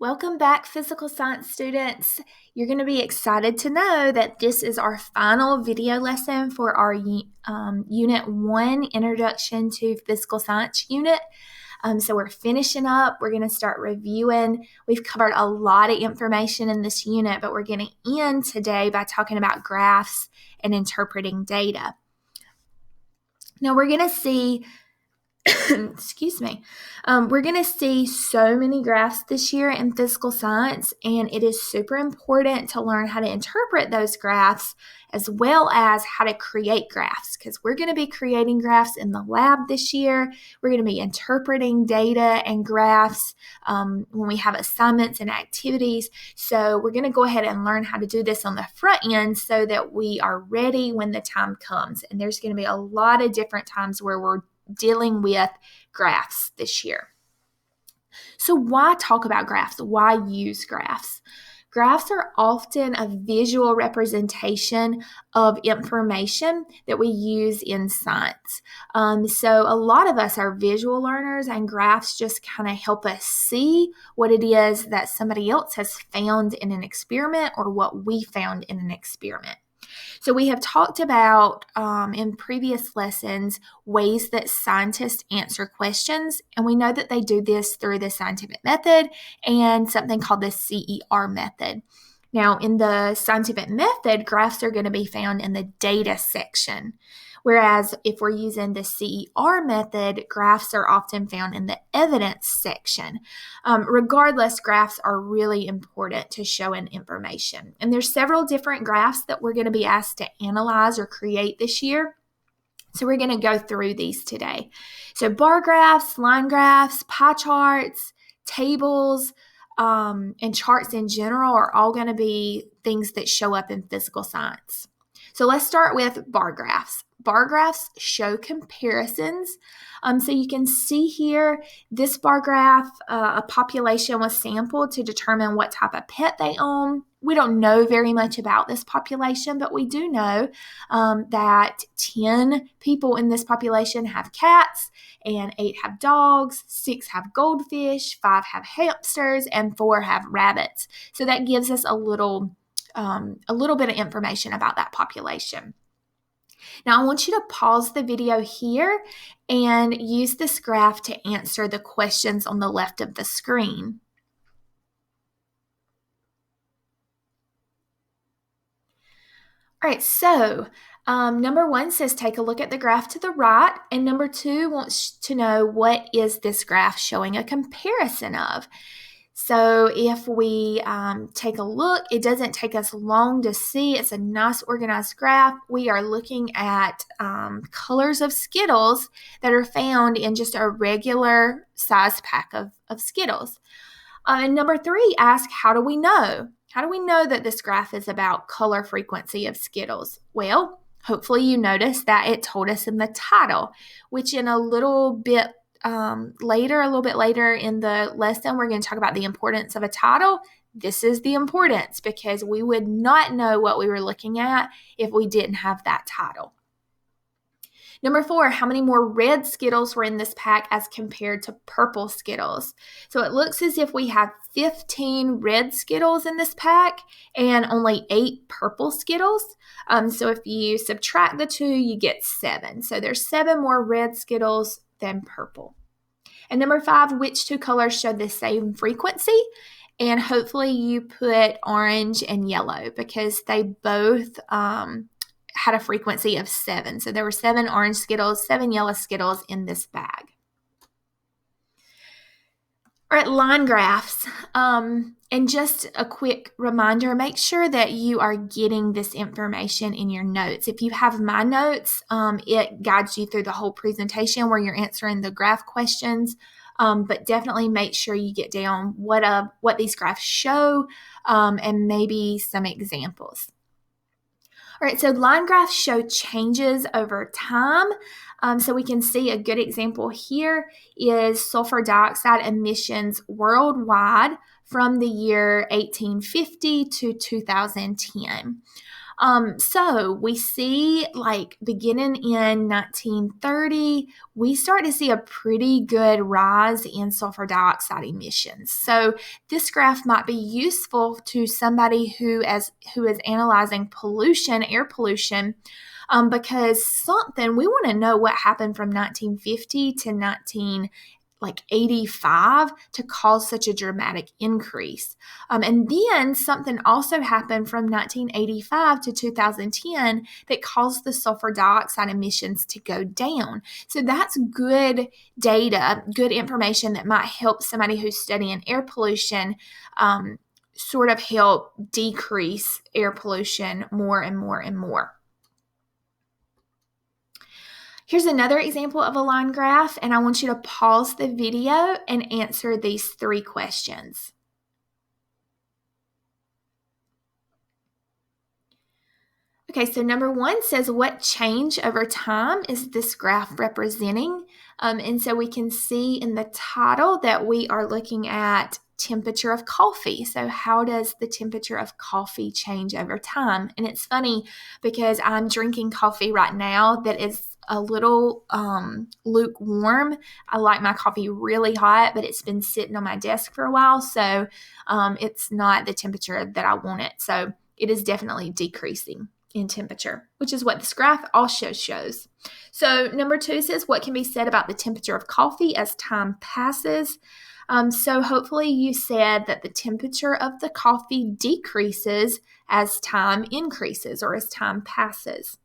Welcome back, physical science students. You're going to be excited to know that this is our final video lesson for our Unit 1 Introduction to Physical Science unit. So we're finishing up. We're going to start reviewing. We've covered a lot of information in this unit, but we're going to end today by talking about graphs and interpreting data. Now we're going to see excuse me. We're going to see so many graphs this year in physical science, and it is super important to learn how to interpret those graphs as well as how to create graphs, because we're going to be creating graphs in the lab this year. We're going to be interpreting data and graphs when we have assignments and activities. So we're going to go ahead and learn how to do this on the front end so that we are ready when the time comes. And there's going to be a lot of different times where we're dealing with graphs this year. So why talk about graphs? Why use graphs? Graphs are often a visual representation of information that we use in science. So a lot of us are visual learners, and graphs just kind of help us see what it is that somebody else has found in an experiment or what we found in an experiment. So we have talked about in previous lessons ways that scientists answer questions, and we know that they do this through the scientific method and something called the CER method. Now, in the scientific method, graphs are going to be found in the data section, whereas if we're using the CER method, graphs are often found in the evidence section. Regardless, graphs are really important to showing information. And there's several different graphs that we're going to be asked to analyze or create this year. So we're going to go through these today. So bar graphs, line graphs, pie charts, tables, and charts in general are all going to be things that show up in physical science. So let's start with bar graphs. Bar graphs show comparisons. So you can see here, this bar graph, a population was sampled to determine what type of pet they own. We don't know very much about this population, but we do know that 10 people in this population have cats, and 8 have dogs, 6 have goldfish, 5 have hamsters, and 4 have rabbits. So that gives us a little bit of information about that population. Now, I want you to pause the video here and use this graph to answer the questions on the left of the screen. All right, so number 1 says take a look at the graph to the right, and number 2 wants to know what is this graph showing a comparison of. So if we take a look, it doesn't take us long to see. It's a nice organized graph. We are looking at colors of Skittles that are found in just a regular size pack of Skittles. And number 3 asks, how do we know? How do we know that this graph is about color frequency of Skittles? Well, hopefully you noticed that it told us in the title, which in a little bit later in the lesson, we're going to talk about the importance of a title. This is the importance, because we would not know what we were looking at if we didn't have that title. Number 4, how many more red Skittles were in this pack as compared to purple Skittles? So it looks as if we have 15 red Skittles in this pack and only 8 purple Skittles. So if you subtract the 2, you get 7. So there's 7 more red Skittles than purple. And number 5, which 2 colors show the same frequency? And hopefully you put orange and yellow, because they both had a frequency of 7. So there were 7 orange Skittles, 7 yellow Skittles in this bag. All right, line graphs. And just a quick reminder, make sure that you are getting this information in your notes. If you have my notes, it guides you through the whole presentation where you're answering the graph questions. But definitely make sure you get down what these graphs show and maybe some examples. All right, so line graphs show changes over time. So we can see a good example here is sulfur dioxide emissions worldwide from the year 1850 to 2010. So we see, like, beginning in 1930, we start to see a pretty good rise in sulfur dioxide emissions. So this graph might be useful to somebody who is analyzing pollution, air pollution, because we want to know what happened from 1950 to 85 to cause such a dramatic increase. And then something also happened from 1985 to 2010 that caused the sulfur dioxide emissions to go down. So that's good data, good information that might help somebody who's studying air pollution sort of help decrease air pollution more and more and more. Here's another example of a line graph, and I want you to pause the video and answer these 3 questions. Okay, so number 1 says, what change over time is this graph representing? And so we can see in the title that we are looking at temperature of coffee. So how does the temperature of coffee change over time? And it's funny because I'm drinking coffee right now that is a little lukewarm. I like my coffee really hot, but it's been sitting on my desk for a while, so it's not the temperature that I want it. So it is definitely decreasing in temperature, which is what this graph also shows. So number 2 says, what can be said about the temperature of coffee as time passes? So hopefully you said that the temperature of the coffee decreases as time increases or as time passes.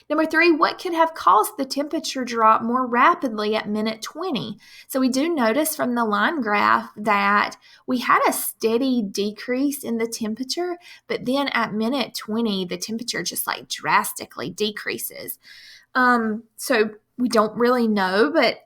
Number 3, what could have caused the temperature drop more rapidly at minute 20? So we do notice from the line graph that we had a steady decrease in the temperature, but then at minute 20, the temperature just drastically decreases. So we don't really know, but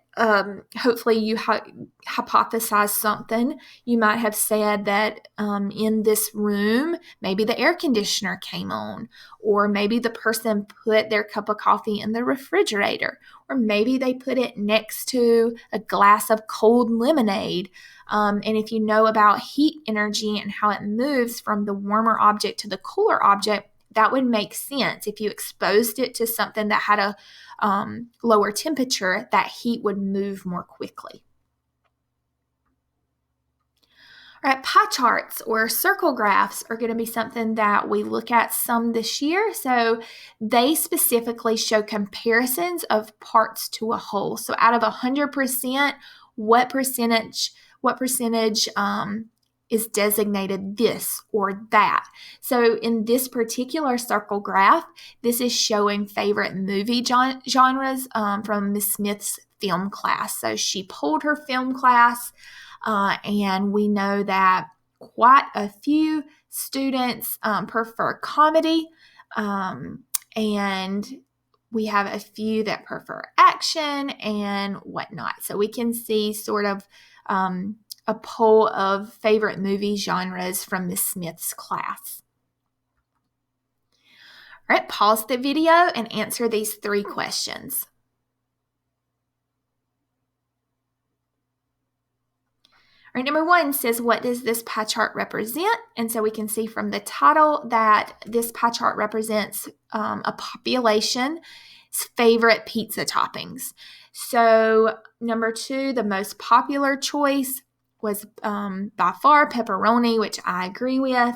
hopefully you hypothesize something. You might have said that in this room, maybe the air conditioner came on, or maybe the person put their cup of coffee in the refrigerator, or maybe they put it next to a glass of cold lemonade. And if you know about heat energy and how it moves from the warmer object to the cooler object, that would make sense. If you exposed it to something that had a lower temperature, that heat would move more quickly. All right, pie charts or circle graphs are going to be something that we look at some this year. So they specifically show comparisons of parts to a whole. So out of 100%, what percentage is designated this or that. So in this particular circle graph, this is showing favorite movie genres from Miss Smith's film class. So she pulled her film class, and we know that quite a few students prefer comedy, and we have a few that prefer action and whatnot. So we can see sort of a poll of favorite movie genres from Miss Smith's class. All right, pause the video and answer these 3 questions. All right, number 1 says, what does this pie chart represent? And so we can see from the title that this pie chart represents a population's favorite pizza toppings. So number 2, the most popular choice was by far pepperoni, which I agree with.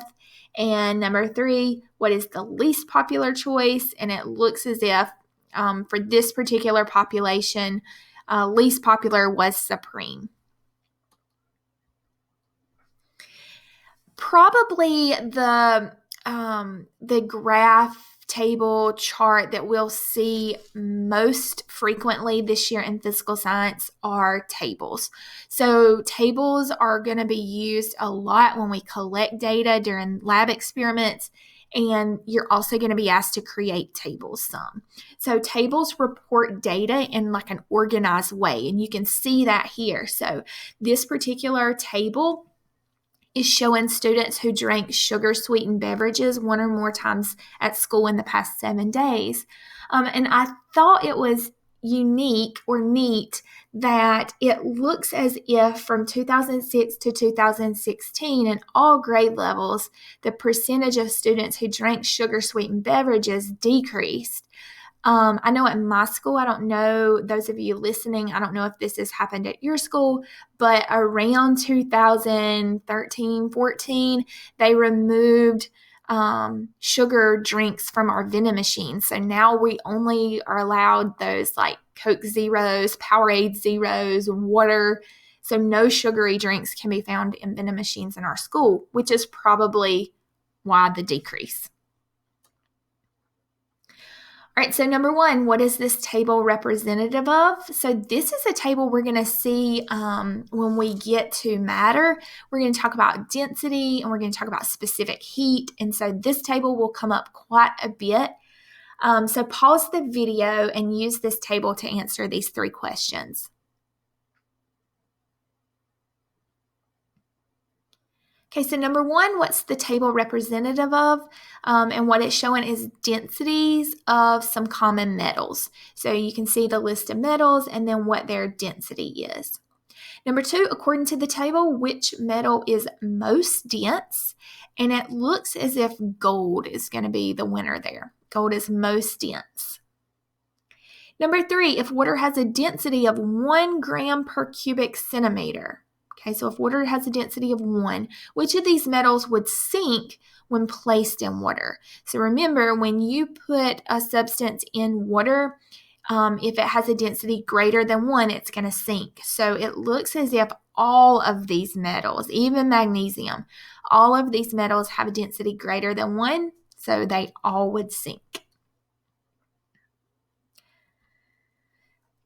And number 3, what is the least popular choice? And it looks as if for this particular population, least popular was Supreme. Probably the graph table chart that we'll see most frequently this year in physical science are tables. So tables are going to be used a lot when we collect data during lab experiments, and you're also going to be asked to create tables some. So tables report data in an organized way, and you can see that here. So this particular table is showing students who drank sugar-sweetened beverages 1 or more times at school in the past 7 days. And I thought it was unique or neat that it looks as if from 2006 to 2016 in all grade levels, the percentage of students who drank sugar-sweetened beverages decreased. I know at my school, I don't know, those of you listening, I don't know if this has happened at your school, but around 2013, 14, they removed sugar drinks from our vending machines. So now we only are allowed those like Coke Zeros, Powerade Zeros, water. So no sugary drinks can be found in vending machines in our school, which is probably why the decrease. All right, so number one, what is this table representative of? So this is a table we're going to see when we get to matter. We're going to talk about density and we're going to talk about specific heat. And so this table will come up quite a bit. So pause the video and use this table to answer these three questions. Okay, so number one, what's the table representative of? And what it's showing is densities of some common metals. So you can see the list of metals and then what their density is. Number two, according to the table, which metal is most dense? And it looks as if gold is going to be the winner there. Gold is most dense. Number three, if water has a density of 1 gram per cubic centimeter. Okay, so if water has a density of 1, which of these metals would sink when placed in water? So remember, when you put a substance in water, if it has a density greater than 1, it's going to sink. So it looks as if all of these metals, even magnesium, all of these metals have a density greater than 1, so they all would sink.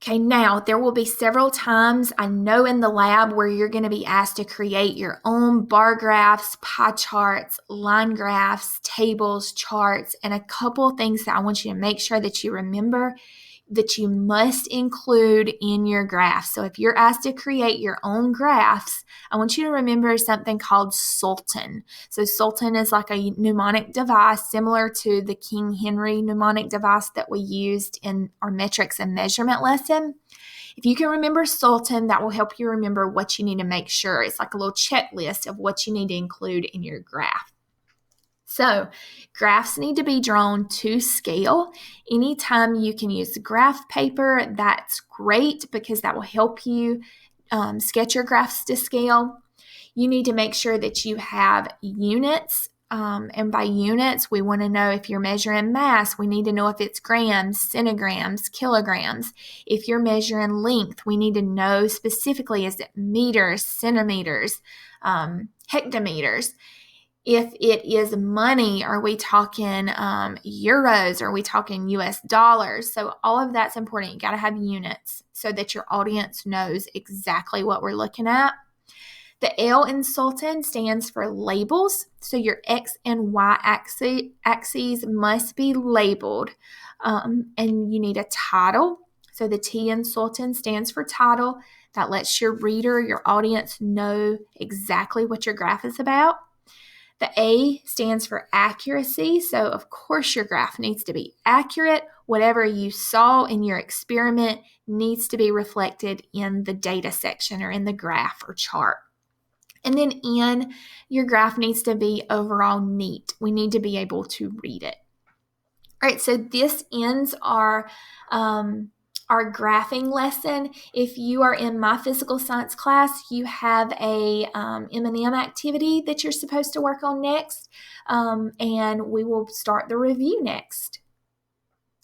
Okay, now there will be several times I know in the lab where you're going to be asked to create your own bar graphs, pie charts, line graphs, tables, charts, and a couple things that I want you to make sure that you remember that you must include in your graph. So if you're asked to create your own graphs, I want you to remember something called Sultan. So Sultan is like a mnemonic device similar to the King Henry mnemonic device that we used in our metrics and measurement lesson. If you can remember Sultan, that will help you remember what you need to make sure. It's like a little checklist of what you need to include in your graph. So graphs need to be drawn to scale. Anytime you can use graph paper, that's great because that will help you sketch your graphs to scale. You need to make sure that you have units. And by units, we want to know if you're measuring mass, we need to know if it's grams, centigrams, kilograms. If you're measuring length, we need to know specifically, is it meters, centimeters, hectometers? If it is money, are we talking euros? Are we talking US dollars? So all of that's important. You got to have units so that your audience knows exactly what we're looking at. The L in Sultan stands for labels. So your X and Y axes must be labeled. And you need a title. So the T in Sultan stands for title. That lets your reader, your audience know exactly what your graph is about. The A stands for accuracy. So, of course, your graph needs to be accurate. Whatever you saw in your experiment needs to be reflected in the data section or in the graph or chart. And then N, your graph needs to be overall neat. We need to be able to read it. All right, so this ends our graphing lesson. If you are in my physical science class, you have a M&M activity that you're supposed to work on next, and we will start the review next.